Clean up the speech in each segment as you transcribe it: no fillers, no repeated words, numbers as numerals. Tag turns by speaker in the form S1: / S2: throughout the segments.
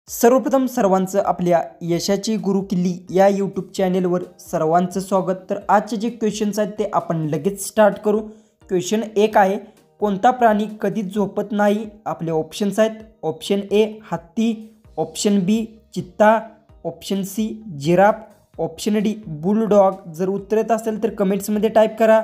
S1: सर्वप्रथम सर्वांचं आपल्या यशाची गुरुकिल्ली या यूट्यूब चॅनेलवर सर्वांचं स्वागत। तर आजचे जे क्वेश्चन्स आहेत ते आपण लगेच स्टार्ट करू। क्वेश्चन 1 आहे, कोणता प्राणी कधीच झोपत नाही? आपले ऑप्शन्स आहेत ऑप्शन ए हत्ती, ऑप्शन बी चित्ता, option C giraffe, option D bulldog. जर उत्तर येत असेल तर कमेंट्समध्ये टाईप करा।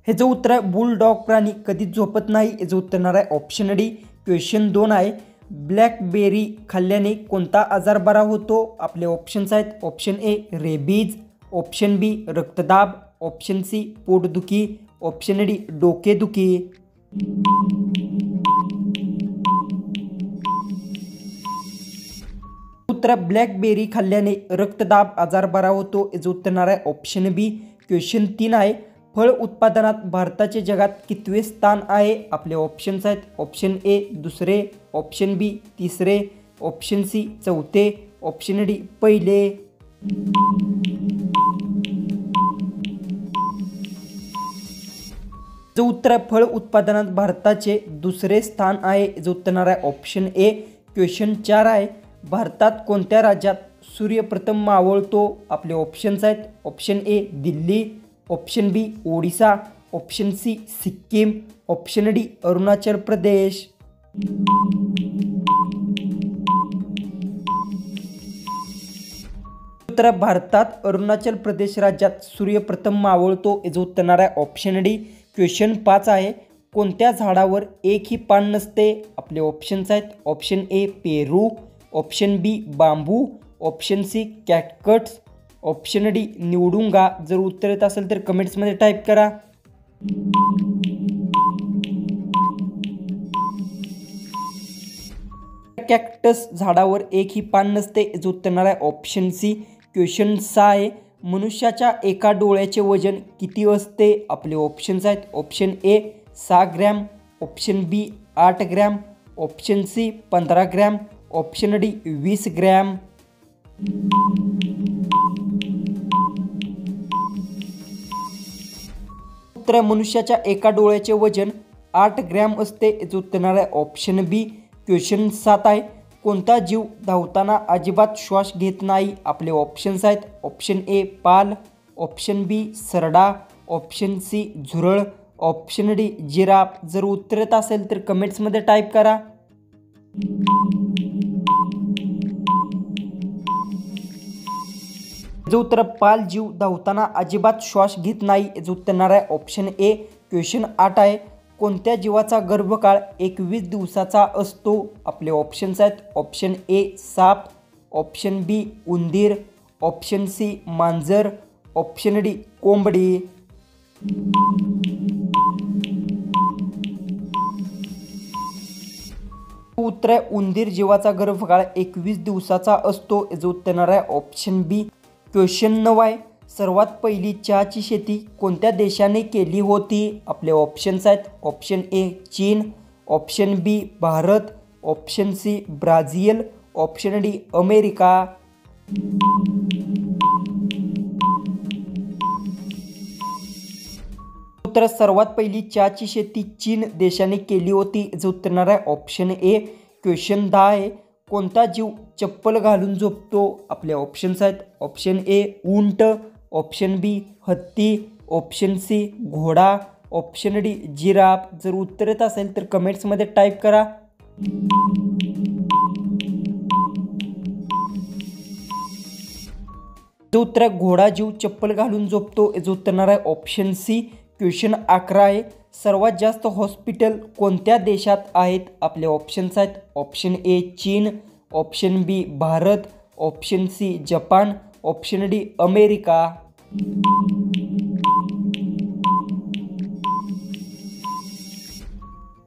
S1: हे जो उत्तर आहे बुलडॉग प्राणी कधीच झोपत नाही, याचं उत्तर येणार आहे ऑप्शन डी। क्वेश्चन 2 आहे, ब्लॅकबेरी खाल्ल्याने कोणता आजार बरा होतो? आपले ऑप्शन्स आहेत ऑप्शन ए रेबीज, ऑप्शन बी रक्तदाब, ऑप्शन सी पोटदुखी, ऑप्शन डी डोकेदुखी। उत्तर ब्लॅकबेरी खाल्ल्याने रक्तदाब आजार बरा होतो, याचं उत्तर येणार आहे ऑप्शन बी। क्वेश्चन 3 आहे, फळ उत्पादनात भारताचे जगात कितवे स्थान आहे? आपले ऑप्शन्स आहेत ऑप्शन ए दुसरे, ऑप्शन बी तिसरे, ऑप्शन सी चौथे, ऑप्शन डी पहिले। जो उत्तर आहे फळ उत्पादनात भारताचे दुसरे स्थान आहे, जो उत्तर येणार आहे ऑप्शन ए। क्वेश्चन 4 आहे, भारतात कोणत्या राज्यात सूर्य प्रथम मावळतो? आपले ऑप्शन्स आहेत option A Delhi, option B Odisha, option C Sikkim, option D Arunachal Pradesh. उत्तर भारतात अरुणाचल प्रदेश राज्यात सूर्य प्रथम मावळतो, याचं उत्तर येणार आहे ऑप्शन डी। क्वेश्चन 5 आहे, कोणत्या झाडावर एकही पान नसते? आपले ऑप्शन्स आहेत ऑप्शन ए पेरू, ऑप्शन बी बांबू, ऑप्शन सी कॅटकट्स, ऑप्शन डी निवडुंगा। जर उत्तर येत असेल तर कमेंट्समध्ये टाईप करा। कॅक्टस झाडावर एकही पान नसते, याचं उत्तर येणार आहे ऑप्शन सी। क्वेश्चन 6 आहे, मनुष्याच्या एका डोळ्याचे वजन किती असते? आपले ऑप्शन्स आहेत option A 6 gram, option B 8 gram, option C 15 gram, option D 20 gram. उत्तर मनुष्याच्या एका डोळ्याचे वजन 8 ग्रॅम असते, याचं उत्तर येणार आहे ऑप्शन बी। क्वेश्चन 7 आहे, कोणता जीव धावताना अजिबात श्वास घेत नाही? आपले ऑप्शन्स आहेत ऑप्शन ए पाल, ऑप्शन बी सरडा, ऑप्शन सी झुरळ, ऑप्शन डी जिराफ। जर उत्तर येत असेल तर कमेंट्समध्ये टाईप करा। जो उत्तर पाल जीव धावताना अजिबात श्वास घेत नाही, याचं उत्तर येणार आहे ऑप्शन ए। क्वेश्चन 8 आहे, कोणत्या जीवाचा गर्भकाळ 21 दिवसाचा असतो? आपले ऑप्शन्स आहेत ऑप्शन ए साप, ऑप्शन बी उंदीर, ऑप्शन सी मांजर, ऑप्शन डी कोंबडी। उत्तर आहे उंदीर जीवाचा गर्भकाळ 21 दिवसाचा असतो, याचं उत्तर येणार आहे ऑप्शन बी। क्वेश्चन 9 आहे, सर्वात पहिली चहाची शेती कोणत्या देशाने केली होती? आपले ऑप्शन्स आहेत ऑप्शन ए चीन, option B Bharat, option C Brazil, option D America. उत्तर सर्वात पहिली चहाची शेती चीन देशाने केली होती, याचं उत्तर येणार आहे ऑप्शन ए। क्वेश्चन 10 आहे, कोणता जीव चप्पल घालून झोपतो? आपले ऑप्शन्स आहेत ऑप्शन ए उंट, ऑप्शन बी हत्ती, ऑप्शन सी घोडा, ऑप्शन डी जिराफ। जर उत्तर येत असेल तर कमेंट्समध्ये टाईप करा। जो उत्तर घोडा जीव चप्पल घालून झोपतो, याचं उत्तर येणार आहे ऑप्शन सी। क्वेश्चन 11 आहे, सर्वात जास्त हॉस्पिटल कोणत्या देशात आहेत? आपले ऑप्शन्स आहेत ऑप्शन ए चीन, option B Bharat, option C Japan, option D America.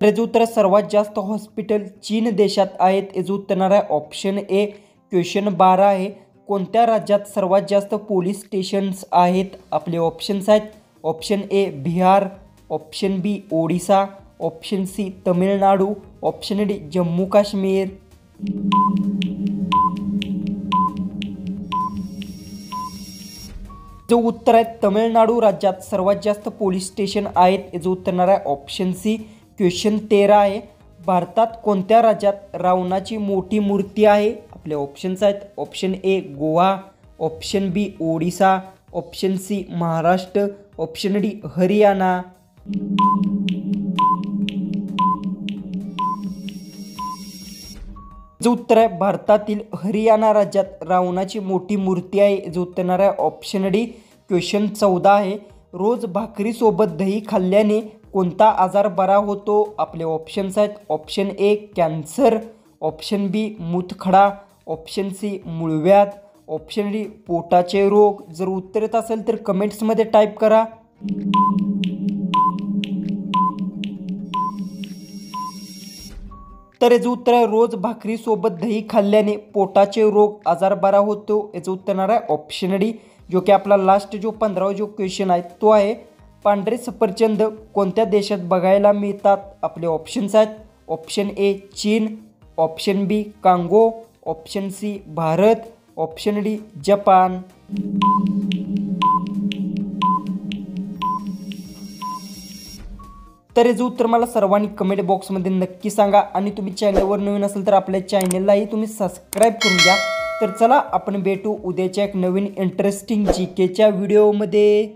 S1: याचं उत्तर सर्वात जास्त हॉस्पिटल चीन देशात आहेत, याचं उत्तर येणार आहे ऑप्शन ए। क्वेश्चन 12 आहे, कोणत्या राज्यात सर्वात जास्त पोलीस स्टेशन्स आहेत? आपले ऑप्शन्स आहेत option A Bihar, option B Odisha, option C Tamil Nadu, option D Jammu Kashmir. जो उत्तर आहे तमिळनाडू राज्यात सर्वात जास्त पोलीस स्टेशन आहेत, याचं उत्तर येणार आहे ऑप्शन सी. क्वेश्चन 13 आहे. भारतात कोणत्या राज्यात रावणाची मोठी मूर्ती आहे? आपले ऑप्शन्स आहेत option A Goa, option B Odisha, option C Maharashtra, option D Haryana. जो उत्तर आहे भारतातील हरियाणा राज्यात रावणाची मोठी मूर्ती आहे, जो उत्तर येणार आहे ऑप्शन डी. क्वेश्चन 14 आहे. रोज भाकरीसोबत दही खाल्ल्याने कोणता आजार बरा होतो? आपले ऑप्शन्स आहेत option A cancer, option B मूतखडा, ऑप्शन सी मूळव्याध, ऑप्शन डी पोटाचे रोग. जर उत्तर येत असेल तर कमेंट्समध्ये टाईप करा. तर याचं उत्तर आहे रोज भाकरीसोबत दही खाल्ल्याने पोटाचे रोग आजार बरा होतो. याचं उत्तर येणार आहे ऑप्शन डी. जो की आपला लास्ट जो 15वा जो क्वेश्चन आहे तो आहे पांढरे सफरचंद कोणत्या देशात बघायला मिळतात? आपले ऑप्शन्स आहेत ऑप्शन ए चीन, option B Congo, option C Bharat, option D Japan. तर याचं उत्तर मला सर्वांनी कमेंट बॉक्समध्ये नक्की सांगा. आणि तुम्ही चॅनलवर नवीन असेल तर आपल्या चॅनललाही तुम्ही सबस्क्राईब करून घ्या. तर चला आपण भेटू उद्याच्या एक नवीन इंटरेस्टिंग जीकेच्या व्हिडिओमध्ये.